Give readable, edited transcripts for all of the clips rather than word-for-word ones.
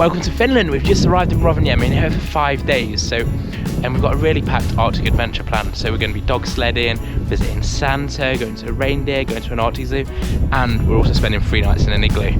Welcome to Finland. We've just arrived in Rovaniemi and here for 5 days. And we've got a really packed Arctic adventure planned. So we're going to be dog sledding, visiting Santa, going to a reindeer, going to an Arctic Zoo, and we're also spending 3 nights in an igloo.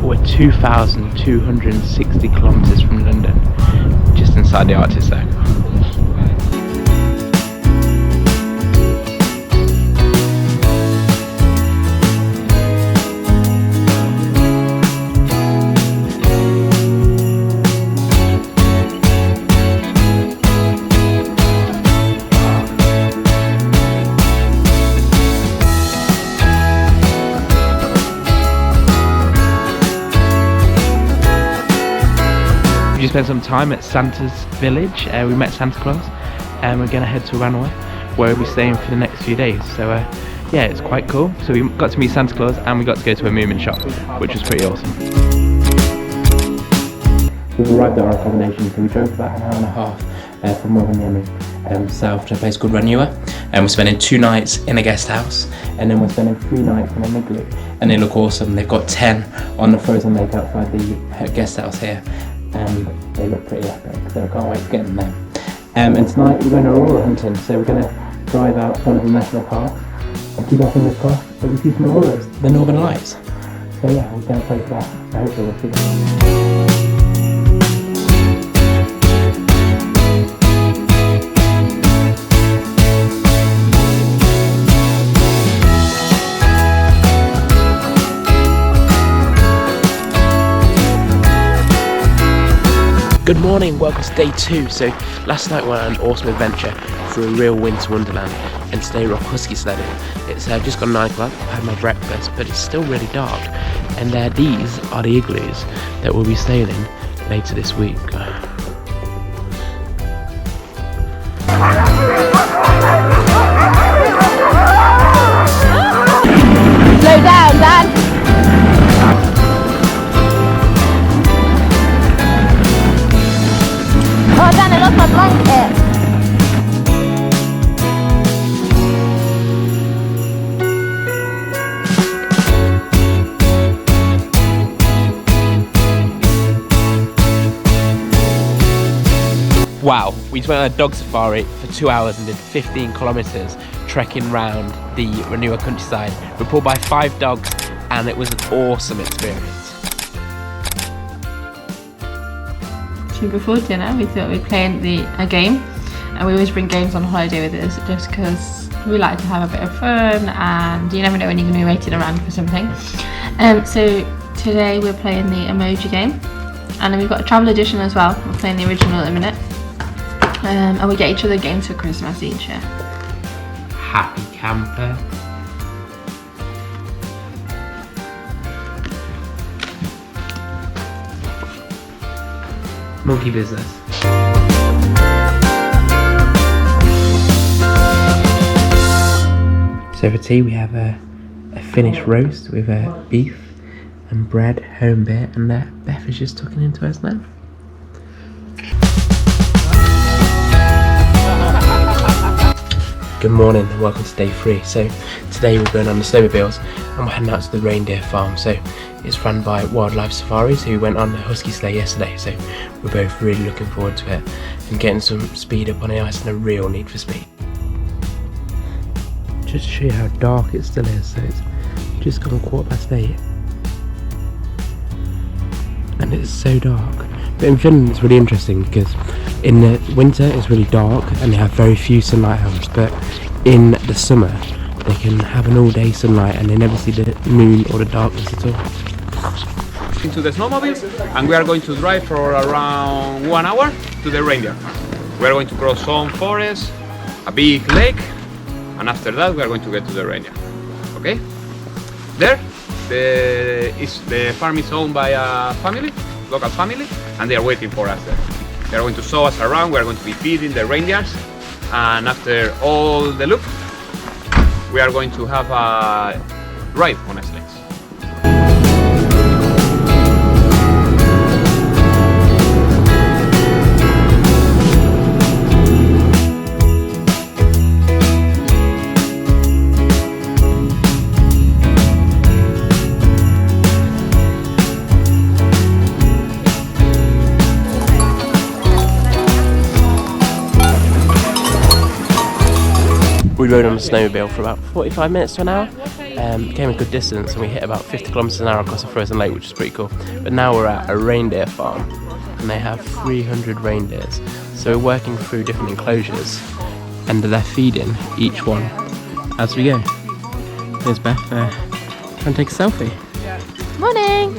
We're 2,260 kilometres from London, just inside the Arctic Circle. We just spent some time at Santa's village. We met Santa Claus and we're going to head to Ranua where we'll be staying for the next few days. So yeah, it's quite cool. So we got to meet Santa Claus and we got to go to a moomin shop, which was pretty awesome. We've arrived at our accommodation, so we drove about an hour and a half from Rovaniemi south to a place called Ranua, and we're spending 2 nights in a guest house and then we're spending 3 nights in an igloo, and they look awesome. They've got 10 on the frozen lake outside the guest house here. And they look pretty epic, so I can't wait to get them there. And tonight we're going to aurora hunting, so we're going to drive out one of the national parks and keep our fingers crossed that we see some auroras, the Northern Lights. So yeah, we're going to play for that. I hope we'll see them. Good morning, welcome to day 2. So last night we went on an awesome adventure through a real winter wonderland, and today we're off husky sledding. It's just gone 9 o'clock, I've had my breakfast, but it's still really dark. And these are the igloos that we'll be staying in later this week. Slow down, Dad! Oh Dan, I lost my blanket! Wow, we just went on a dog safari for 2 hours and did 15 kilometres trekking round the Ranua countryside. We were pulled by 5 dogs and it was an awesome experience. Before dinner we thought we'd play a game, and we always bring games on holiday with us just because we like to have a bit of fun and you never know when you're going to be waiting around for something. So today we're playing the emoji game, and then we've got a travel edition as well. We're playing the original in a minute, and we get each other games for Christmas each year. Happy camper. Monkey business. So for tea we have a Finnish roast with beef and bread, home beer, and Beth is just tucking into us now. Good morning and welcome to day 3. So today we're going on the snowmobiles and we're heading out to the reindeer farm. So it's run by Wildlife Safari, so we went on the Husky sleigh yesterday, so we're both really looking forward to it and getting some speed up on the ice and a real need for speed. Just to show you how dark it still is, so it's just gone 8:15 and it's so dark. But in Finland it's really interesting because in the winter it's really dark and they have very few sunlight hours, but in the summer they can have an all-day sunlight and they never see the moon or the darkness at all. Into the snowmobile, and we are going to drive for around 1 hour to the reindeer. We are going to cross some forest, a big lake, and after that we are going to get to the reindeer. Okay? There, the farm is owned by a family, local family, and they are waiting for us there. They are going to show us around. We are going to be feeding the reindeers, and after all the look, we are going to have a ride on a sled. we rode on a snowmobile for about 45 minutes to an hour. Came a good distance, and we hit about 50 kilometers an hour across a frozen lake, which is pretty cool. But now we're at a reindeer farm, and they have 300 reindeers. So we're working through different enclosures, and they're feeding each one as we go. Here's Beth trying to take a selfie. Morning!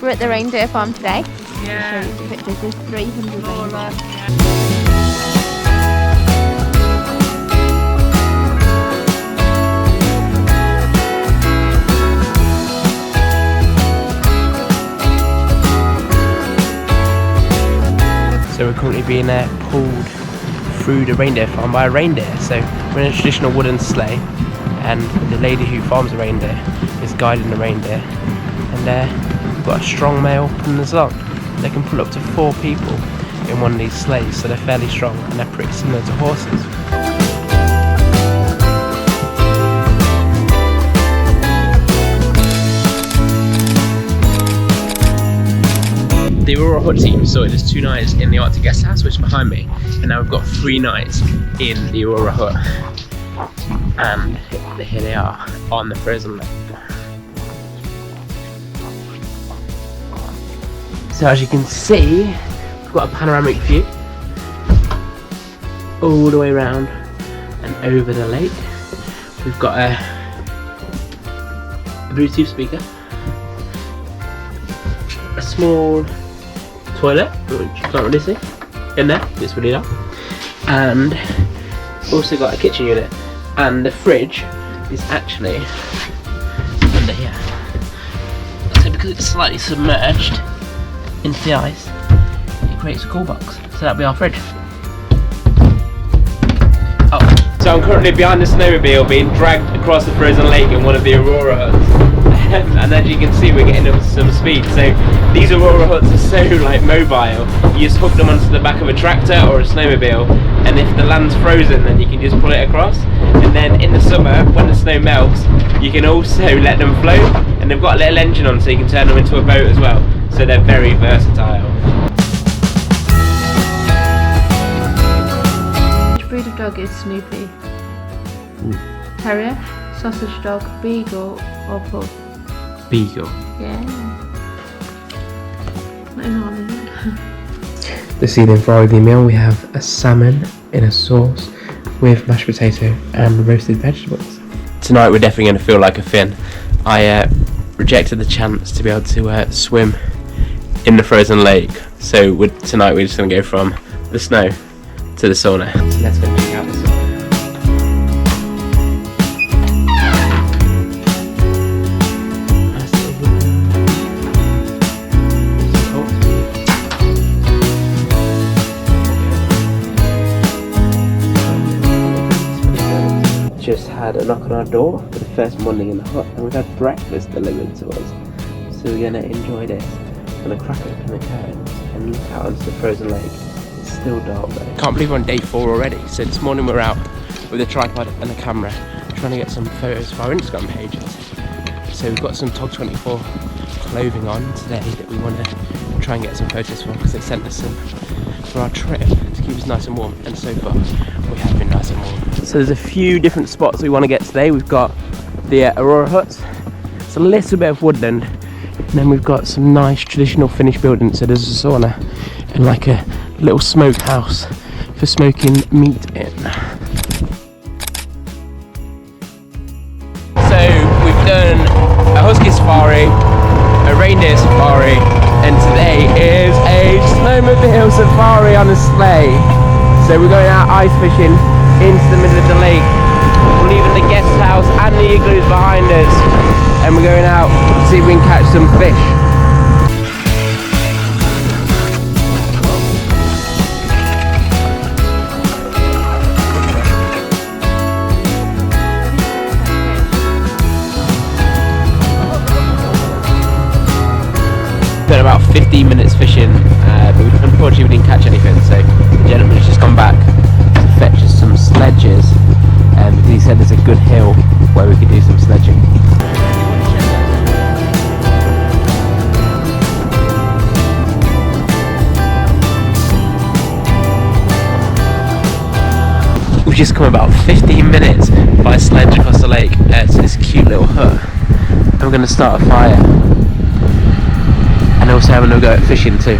We're at the reindeer farm today. I'll show you some pictures. There's 300 reindeer. So we're currently being pulled through the reindeer farm by a reindeer. So we're in a traditional wooden sleigh, and the lady who farms the reindeer is guiding the reindeer. And we've got a strong male pulling us along. They can pull up to 4 people in one of these sleighs, so they're fairly strong, and they're pretty similar to horses. The Aurora Hut team sorted us 2 nights in the Arctic Guesthouse, which is behind me, and now we've got 3 nights in the Aurora Hut. And here they are on the frozen lake. So as you can see, we've got a panoramic view all the way around and over the lake. We've got a Bluetooth speaker, a small toilet, which you can't really see in there, it's really dark, and also got a kitchen unit, and the fridge is actually under here. So because it's slightly submerged into the ice, it creates a cool box, so that'll be our fridge. Oh. So I'm currently behind the snowmobile being dragged across the frozen lake in one of the Aurora huts. And as you can see, we're getting up to some speed. So these Aurora huts are so like mobile. You just hook them onto the back of a tractor or a snowmobile, and if the land's frozen, then you can just pull it across. And then in the summer, when the snow melts, you can also let them float, and they've got a little engine on, so you can turn them into a boat as well. So they're very versatile. Which breed of dog is Snoopy? Terrier, sausage dog, beagle, or pug? Beagle. Yeah. Not in harm, is it? This evening for our evening meal, we have a salmon in a sauce with mashed potato and roasted vegetables. Tonight we're definitely going to feel like a Finn. I rejected the chance to be able to swim in the frozen lake, so tonight we're just going to go from the snow to the sauna. So let's go check out the sauna. Just had a knock on our door for the first morning in the hut, and we've had breakfast delivered to us. So we're going to enjoy this. I'm going to crack open the curtains and look out onto the frozen lake. It's still dark though. Can't believe we're on day 4 already. So this morning we're out with a tripod and a camera trying to get some photos for our Instagram pages. So we've got some Tog24 clothing on today that we want to try and get some photos for, because they sent us some for our trip to keep us nice and warm, and so far we have been nice and warm. So there's a few different spots we want to get today. We've got the Aurora huts, it's a little bit of woodland, and then we've got some nice traditional Finnish buildings. So there's a sauna and like a little smokehouse for smoking meat in. So we've done a Husky Safari, a Reindeer Safari, and today is a Snowmobile Safari on a sleigh. So we're going out ice fishing into the middle of the lake. We're leaving the guest house and the igloos behind us, and we're going out to see if we can catch some fish. Spent about 15 minutes fishing, but unfortunately we didn't catch anything, so the gentleman has just come back to fetch us some sledges, because he said there's a good hill where we could do some sledging. We've just come about 15 minutes by sledge across the lake to this cute little hut. And we're going to start a fire. And also having a go at fishing too.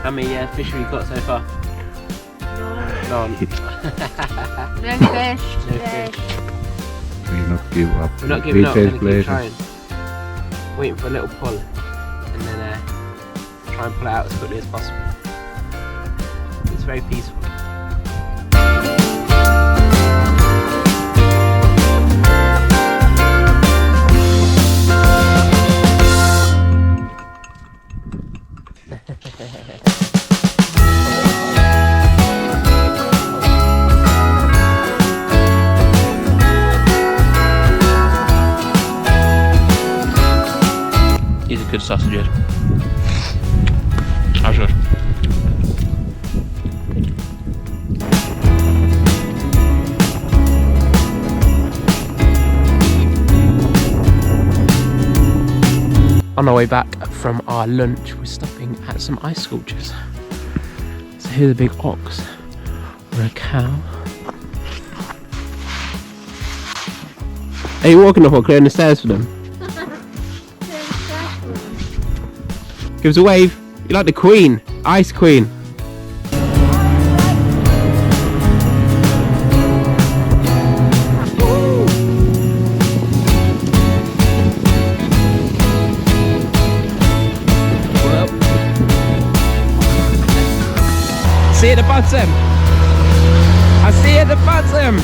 How many fish have you got so far? None. No fish. No fish. We not give up. We're not giving up, we're Retail going to keep places. trying. Waiting for a little pull and then try and pull it out as quickly as possible. It's very peaceful. These are good sausages. How's yours? On our way back from our lunch, we're stopping at some ice sculptures. So here's a big ox or a cow. Are you walking up or clearing the stairs for them? Give us a wave. You're like the queen, ice queen. See at the bottom. I see at the bottom.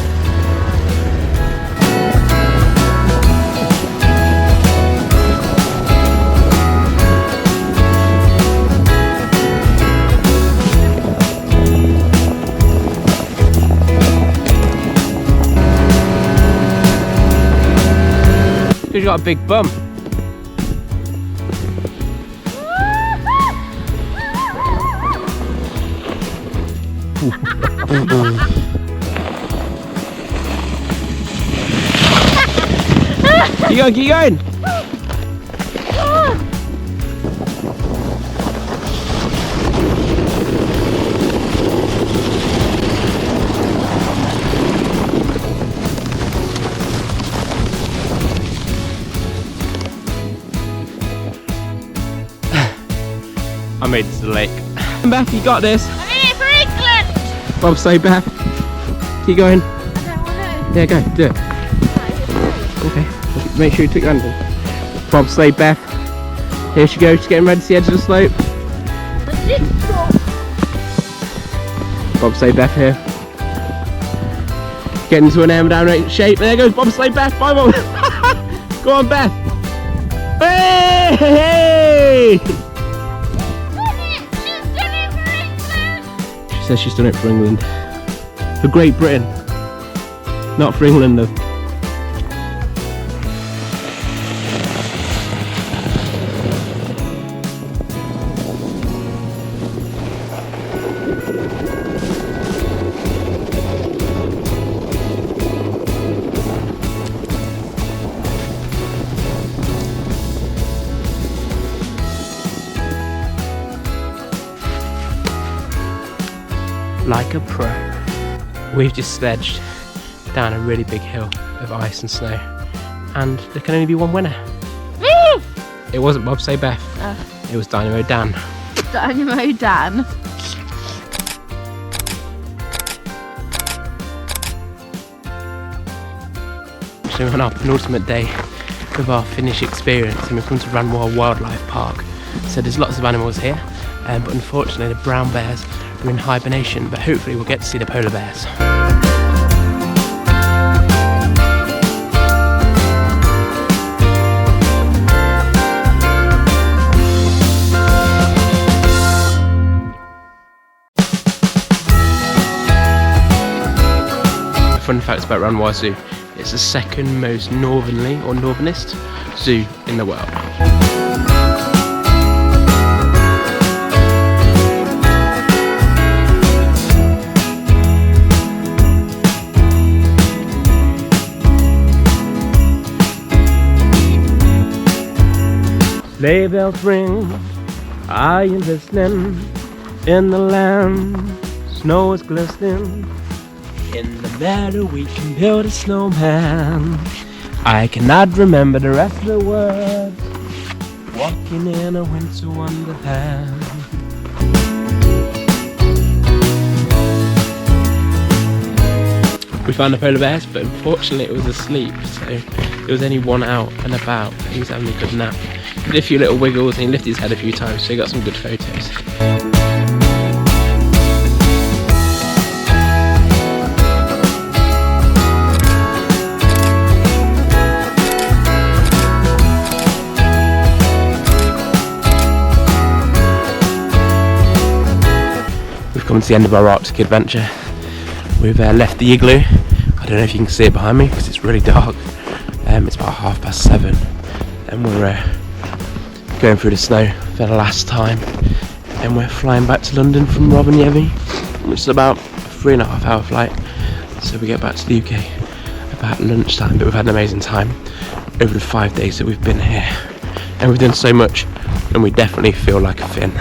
You've got a big bum. Keep going, keep going. I made it to the lake. Beth, you got this. I'm in it for England! Bob, say Beth. Keep going. I don't want to. Yeah, go, do it. Okay, make sure you took your hand in. Bob, say Beth. Here she goes, she's getting ready to the edge of the slope. Bob, say Beth here. Getting to an aerodynamic shape. There goes Bob, say Beth. Bye, Bob. Go on, Beth. Hey! She says she's done it for England. For Great Britain. Not for England though. Like a pro. We've just sledged down a really big hill of ice and snow, and there can only be one winner. Me! It wasn't Bob, say Beth. It was Dynamo Dan. Dynamo Dan. So we're on our penultimate day of our Finnish experience, and we've come to Ranua Wildlife Park. So there's lots of animals here, but unfortunately the brown bears are in hibernation, but hopefully we'll get to see the polar bears. fun facts about Ranua Zoo. It's the second most northernly or northernest zoo in the world. Sleigh bells ring, are you listening? In the land, snow is glistening. In the meadow we can build a snowman. I cannot remember the rest of the words. Walking in a winter wonderland. We found the polar bears, but unfortunately it was asleep, so there was only one out and about. He was having a good nap. He did a few little wiggles and he lifted his head a few times, so he got some good photos. We've come to the end of our Arctic adventure. We've left the igloo. I don't know if you can see it behind me because it's really dark. It's about 7:30 and we're going through the snow for the last time, and we're flying back to London from Rovaniemi, which is about a 3.5 hour flight, so we get back to the UK about lunchtime. But we've had an amazing time over the 5 days that we've been here, and we've done so much, and we definitely feel like a Finn.